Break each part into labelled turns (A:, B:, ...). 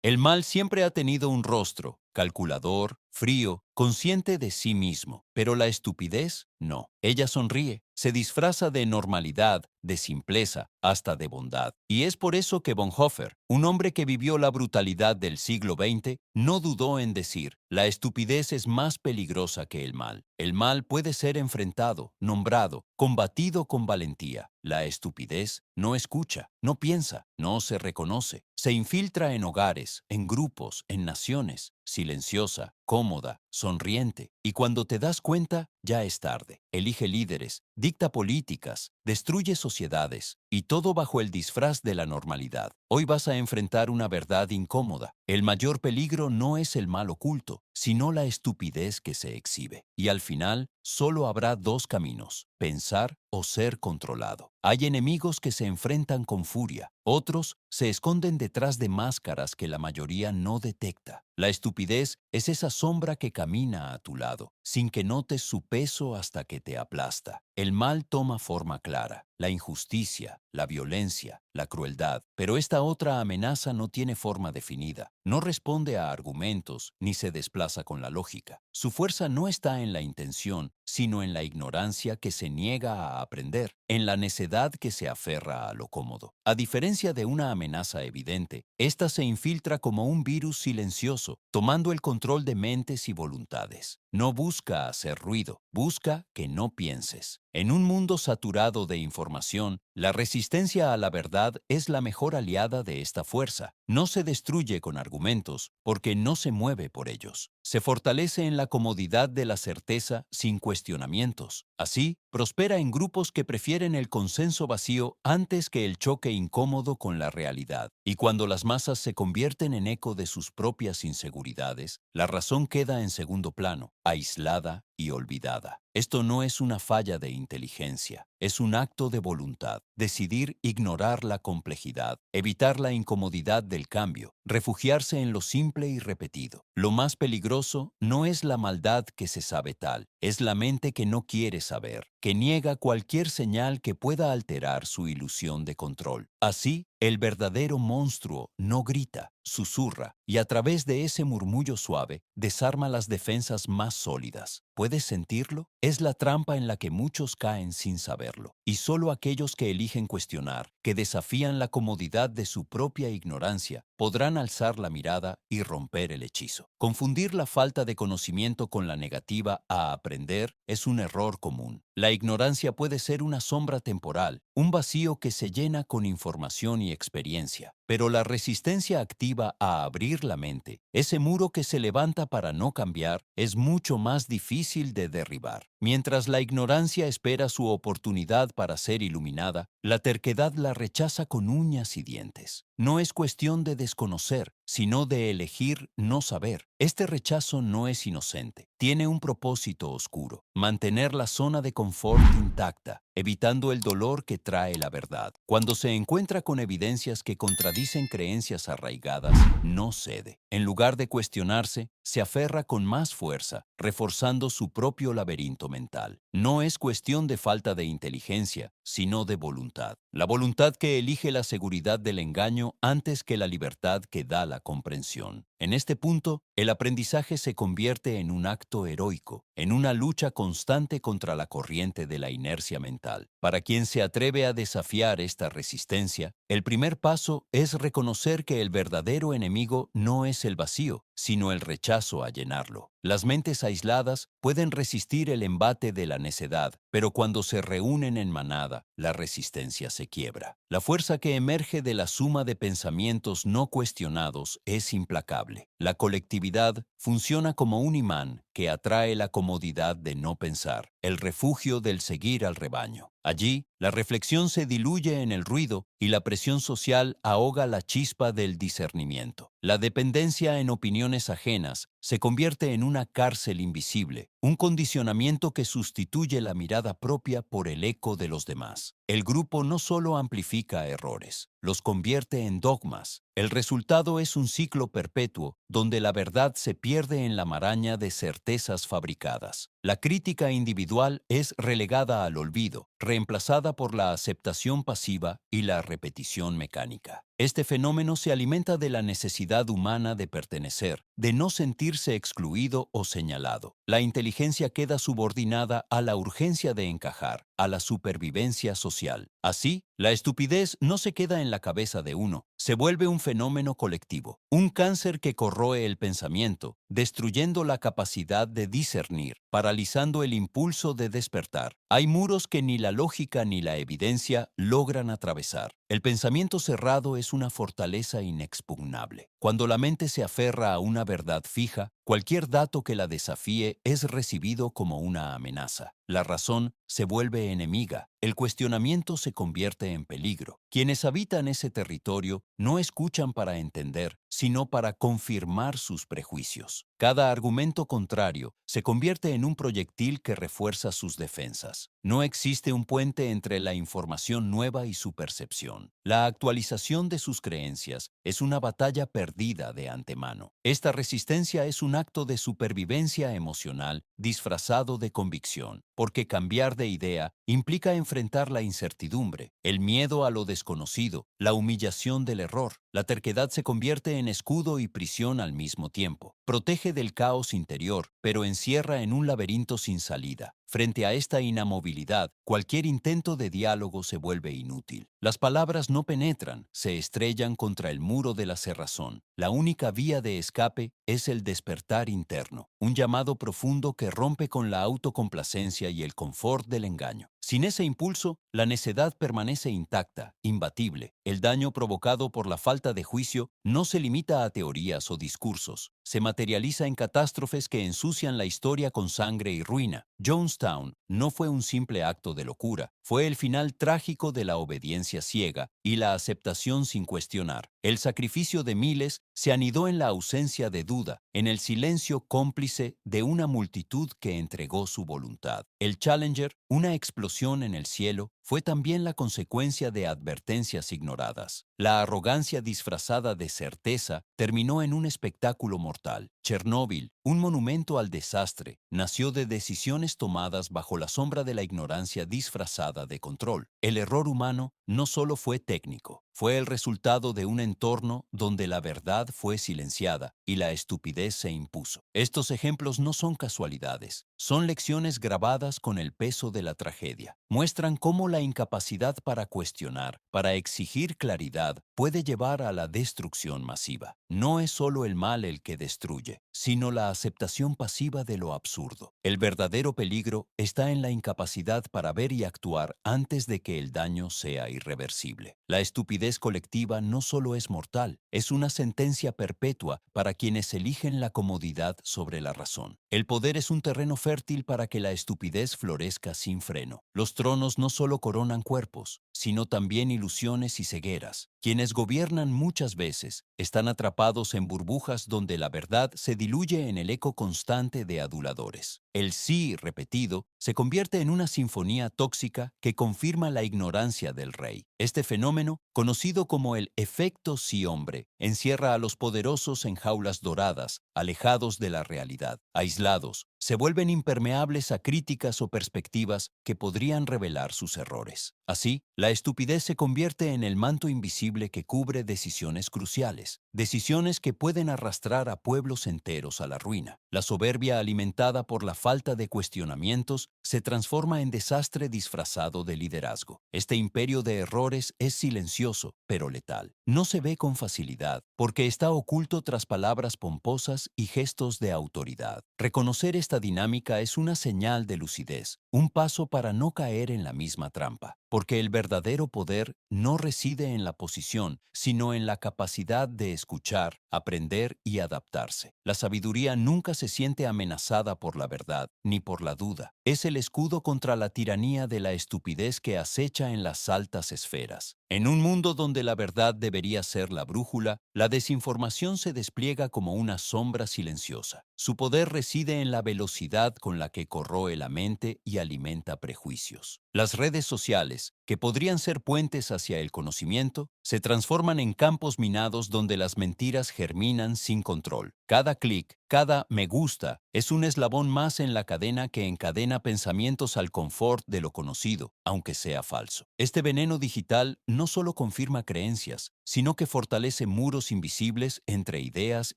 A: El mal siempre ha tenido un rostro, calculador, frío, consciente de sí mismo, pero la estupidez no. Ella sonríe, se disfraza de normalidad, de simpleza, hasta de bondad. Y es por eso que Bonhoeffer, un hombre que vivió la brutalidad del siglo XX, no dudó en decir, la estupidez es más peligrosa que el mal. El mal puede ser enfrentado, nombrado, combatido con valentía. La estupidez no escucha, no piensa, no se reconoce. Se infiltra en hogares, en grupos, en naciones, silenciosa, cómoda, sonriente, y cuando te das cuenta, ya es tarde. Elige líderes, dicta políticas, destruye sociedades, y todo bajo el disfraz de la normalidad. Hoy vas a enfrentar una verdad incómoda. El mayor peligro no es el mal oculto, sino la estupidez que se exhibe. Y al final, solo habrá dos caminos: pensar o ser controlado. Hay enemigos que se enfrentan con furia, otros se esconden detrás de máscaras que la mayoría no detecta. La estupidez es esa sombra que camina a tu lado, sin que notes su peso hasta que te aplasta. El mal toma forma clara, la injusticia, la violencia, la crueldad, pero esta otra amenaza no tiene forma definida, no responde a argumentos ni se desplaza con la lógica. Su fuerza no está en la intención, sino en la ignorancia que se niega a aprender, en la necedad que se aferra a lo cómodo. A diferencia de una amenaza evidente, esta se infiltra como un virus silencioso, tomando el control de mentes y voluntades. No busca hacer ruido, busca que no pienses. En un mundo saturado de información, la resistencia a la verdad es la mejor aliada de esta fuerza. No se destruye con argumentos, porque no se mueve por ellos. Se fortalece en la comodidad de la certeza sin cuestionamientos. Así, prospera en grupos que prefieren el consenso vacío antes que el choque incómodo con la realidad. Y cuando las masas se convierten en eco de sus propias inseguridades, la razón queda en segundo plano, aislada y olvidada. Esto no es una falla de inteligencia, es un acto de voluntad. Decidir ignorar la complejidad, evitar la incomodidad del cambio, refugiarse en lo simple y repetido. Lo más peligroso no es la maldad que se sabe tal, es la mente que no quiere saber, que niega cualquier señal que pueda alterar su ilusión de control. Así, el verdadero monstruo no grita, susurra, y a través de ese murmullo suave, desarma las defensas más sólidas. ¿Puedes sentirlo? Es la trampa en la que muchos caen sin saberlo, y solo aquellos que eligen cuestionar, que desafían la comodidad de su propia ignorancia, podrán alzar la mirada y romper el hechizo. Confundir la falta de conocimiento con la negativa a aprender es un error común. La ignorancia puede ser una sombra temporal, un vacío que se llena con información y experiencia, pero la resistencia activa a abrir la mente, ese muro que se levanta para no cambiar, es mucho más difícil de derribar. Mientras la ignorancia espera su oportunidad para ser iluminada, la terquedad la rechaza con uñas y dientes. No es cuestión de desconocer, sino de elegir no saber. Este rechazo no es inocente, tiene un propósito oscuro: mantener la zona de confort intacta, evitando el dolor que trae la verdad. Cuando se encuentra con evidencias que contradicen creencias arraigadas, no cede. En lugar de cuestionarse, se aferra con más fuerza, reforzando su propio laberinto mental. No es cuestión de falta de inteligencia, sino de voluntad. La voluntad que elige la seguridad del engaño antes que la libertad que da la comprensión. En este punto, el aprendizaje se convierte en un acto heroico, en una lucha constante contra la corriente de la inercia mental. Para quien se atreve a desafiar esta resistencia, el primer paso es reconocer que el verdadero enemigo no es el vacío, sino el rechazo a llenarlo. Las mentes aisladas pueden resistir el embate de la necedad, pero cuando se reúnen en manada, la resistencia se quiebra. La fuerza que emerge de la suma de pensamientos no cuestionados es implacable. La colectividad funciona como un imán que atrae la comodidad de no pensar, el refugio del seguir al rebaño. Allí, la reflexión se diluye en el ruido y la presión social ahoga la chispa del discernimiento. La dependencia en opiniones ajenas se convierte en una cárcel invisible, un condicionamiento que sustituye la mirada propia por el eco de los demás. El grupo no solo amplifica errores, los convierte en dogmas. El resultado es un ciclo perpetuo donde la verdad se pierde en la maraña de certezas fabricadas. La crítica individual es relegada al olvido, reemplazada por la aceptación pasiva y la repetición mecánica. Este fenómeno se alimenta de la necesidad humana de pertenecer, de no sentirse excluido o señalado. La inteligencia queda subordinada a la urgencia de encajar, a la supervivencia social. Así, la estupidez no se queda en la cabeza de uno, se vuelve un fenómeno colectivo, un cáncer que corroe el pensamiento, destruyendo la capacidad de discernir, paralizando el impulso de despertar. Hay muros que ni la lógica ni la evidencia logran atravesar. El pensamiento cerrado es una fortaleza inexpugnable. Cuando la mente se aferra a una verdad fija, cualquier dato que la desafíe es recibido como una amenaza. La razón se vuelve enemiga, el cuestionamiento se convierte en peligro. Quienes habitan ese territorio no escuchan para entender, sino para confirmar sus prejuicios. Cada argumento contrario se convierte en un proyectil que refuerza sus defensas. No existe un puente entre la información nueva y su percepción. La actualización de sus creencias es una batalla perdida de antemano. Esta resistencia es un acto de supervivencia emocional disfrazado de convicción, porque cambiar de idea implica enfrentar la incertidumbre, el miedo a lo desconocido, la humillación del error. La terquedad se convierte en escudo y prisión al mismo tiempo. Protege del caos interior, pero encierra en un laberinto sin salida. Frente a esta inamovilidad, cualquier intento de diálogo se vuelve inútil. Las palabras no penetran, se estrellan contra el muro de la cerrazón. La única vía de escape es el despertar interno, un llamado profundo que rompe con la autocomplacencia y el confort del engaño. Sin ese impulso, la necedad permanece intacta, imbatible. El daño provocado por la falta de juicio no se limita a teorías o discursos, se materializa en catástrofes que ensucian la historia con sangre y ruina. Jonestown no fue un simple acto de locura, fue el final trágico de la obediencia ciega y la aceptación sin cuestionar. El sacrificio de miles se anidó en la ausencia de duda, en el silencio cómplice de una multitud que entregó su voluntad. El Challenger, una explosión en el cielo, fue también la consecuencia de advertencias ignoradas. La arrogancia disfrazada de certeza terminó en un espectáculo mortal. Chernóbil, un monumento al desastre, nació de decisiones tomadas bajo la sombra de la ignorancia disfrazada de control. El error humano no solo fue técnico, fue el resultado de un entorno donde la verdad fue silenciada y la estupidez se impuso. Estos ejemplos no son casualidades, son lecciones grabadas con el peso de la tragedia. Muestran cómo la incapacidad para cuestionar, para exigir claridad, puede llevar a la destrucción masiva. No es solo el mal el que destruye, sino la aceptación pasiva de lo absurdo. El verdadero peligro está en la incapacidad para ver y actuar antes de que el daño sea irreversible. La estupidez colectiva no solo es mortal, es una sentencia perpetua para quienes eligen la comodidad sobre la razón. El poder es un terreno fértil para que la estupidez florezca sin freno. Los tronos no solo coronan cuerpos, sino también ilusiones y cegueras. Quienes gobiernan muchas veces están atrapados en burbujas donde la verdad se diluye en el eco constante de aduladores. El sí repetido se convierte en una sinfonía tóxica que confirma la ignorancia del rey. Este fenómeno, conocido como el efecto sí hombre, encierra a los poderosos en jaulas doradas, alejados de la realidad, aislados, se vuelven impermeables a críticas o perspectivas que podrían revelar sus errores. Así, la estupidez se convierte en el manto invisible que cubre decisiones cruciales, decisiones que pueden arrastrar a pueblos enteros a la ruina. La soberbia alimentada por la falta de cuestionamientos se transforma en desastre disfrazado de liderazgo. Este imperio de errores es silencioso, pero letal. No se ve con facilidad, porque está oculto tras palabras pomposas y gestos de autoridad. Reconocer esta dinámica es una señal de lucidez, un paso para no caer en la misma trampa, porque el verdadero poder no reside en la posición, sino en la capacidad de escuchar, aprender y adaptarse. La sabiduría nunca se siente amenazada por la verdad, ni por la duda. Es el escudo contra la tiranía de la estupidez que acecha en las altas esferas. En un mundo donde la verdad debería ser la brújula, la desinformación se despliega como una sombra silenciosa. Su poder reside en la velocidad con la que corroe la mente y alimenta prejuicios. Las redes sociales, que podrían ser puentes hacia el conocimiento, se transforman en campos minados donde las mentiras germinan sin control. Cada clic, cada me gusta, es un eslabón más en la cadena que encadena pensamientos al confort de lo conocido, aunque sea falso. Este veneno digital no solo confirma creencias, sino que fortalece muros invisibles entre ideas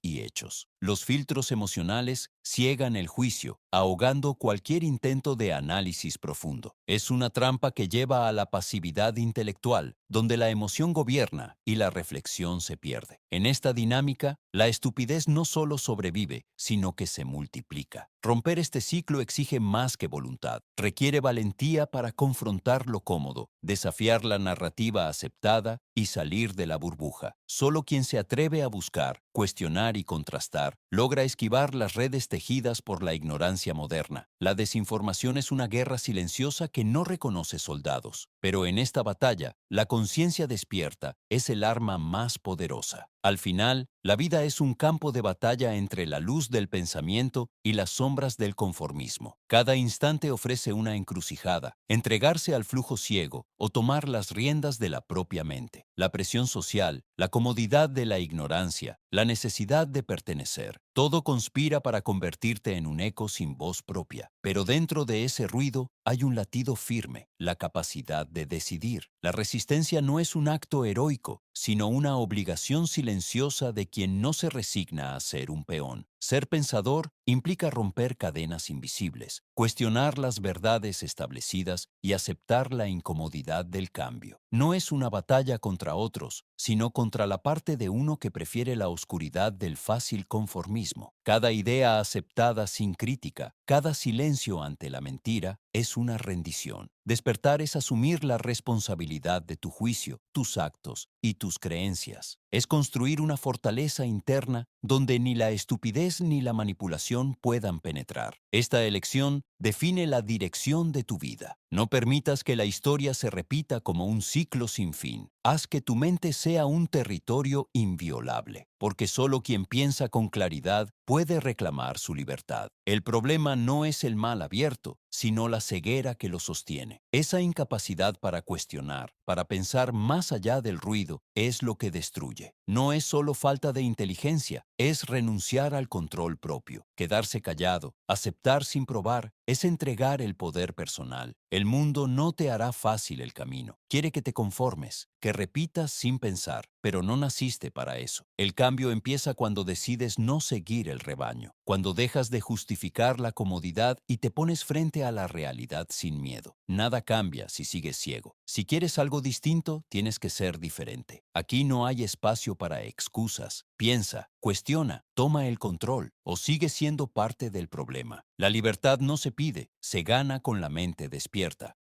A: y hechos. Los filtros emocionales ciegan el juicio, ahogando cualquier intento de análisis profundo. Es una trampa que lleva a la pasividad intelectual, donde la emoción gobierna y la reflexión se pierde. En esta dinámica, la estupidez no solo sobrevive, sino que se multiplica. Romper este ciclo exige más que voluntad. Requiere valentía para confrontar lo cómodo, desafiar la narrativa aceptada y salir de la burbuja. Solo quien se atreve a buscar, cuestionar y contrastar logra esquivar las redes tejidas por la ignorancia moderna. La desinformación es una guerra silenciosa que no reconoce soldados, pero en esta batalla, la conciencia despierta es el arma más poderosa. Al final, la vida es un campo de batalla entre la luz del pensamiento y las sombras del conformismo. Cada instante ofrece una encrucijada, entregarse al flujo ciego o tomar las riendas de la propia mente. La presión social, la comodidad de la ignorancia, la necesidad de pertenecer, todo conspira para convertirte en un eco sin voz propia. Pero dentro de ese ruido hay un latido firme, la capacidad de decidir. La resistencia no es un acto heroico, sino una obligación silenciosa de quien no se resigna a ser un peón. Ser pensador implica romper cadenas invisibles, cuestionar las verdades establecidas y aceptar la incomodidad del cambio. No es una batalla contra otros, sino contra la parte de uno que prefiere la oscuridad del fácil conformismo. Cada idea aceptada sin crítica, cada silencio ante la mentira, es una rendición. Despertar es asumir la responsabilidad de tu juicio, tus actos y tus creencias. Es construir una fortaleza interna donde ni la estupidez ni la manipulación puedan penetrar. Esta elección define la dirección de tu vida. No permitas que la historia se repita como un ciclo sin fin. Haz que tu mente sea un territorio inviolable, porque solo quien piensa con claridad puede reclamar su libertad. El problema no es el mal abierto, sino la ceguera que lo sostiene. Esa incapacidad para cuestionar, para pensar más allá del ruido, es lo que destruye. No es solo falta de inteligencia, es renunciar al control propio. Quedarse callado, aceptar sin probar, es entregar el poder personal. El mundo no te hará fácil el camino. Quiere que te conformes, que repitas sin pensar, pero no naciste para eso. El cambio empieza cuando decides no seguir el rebaño, cuando dejas de justificar la comodidad y te pones frente a la realidad sin miedo. Nada cambia si sigues ciego. Si quieres algo distinto, tienes que ser diferente. Aquí no hay espacio para excusas. Piensa, cuestiona, toma el control o sigue siendo parte del problema. La libertad no se pide, se gana con la mente despierta.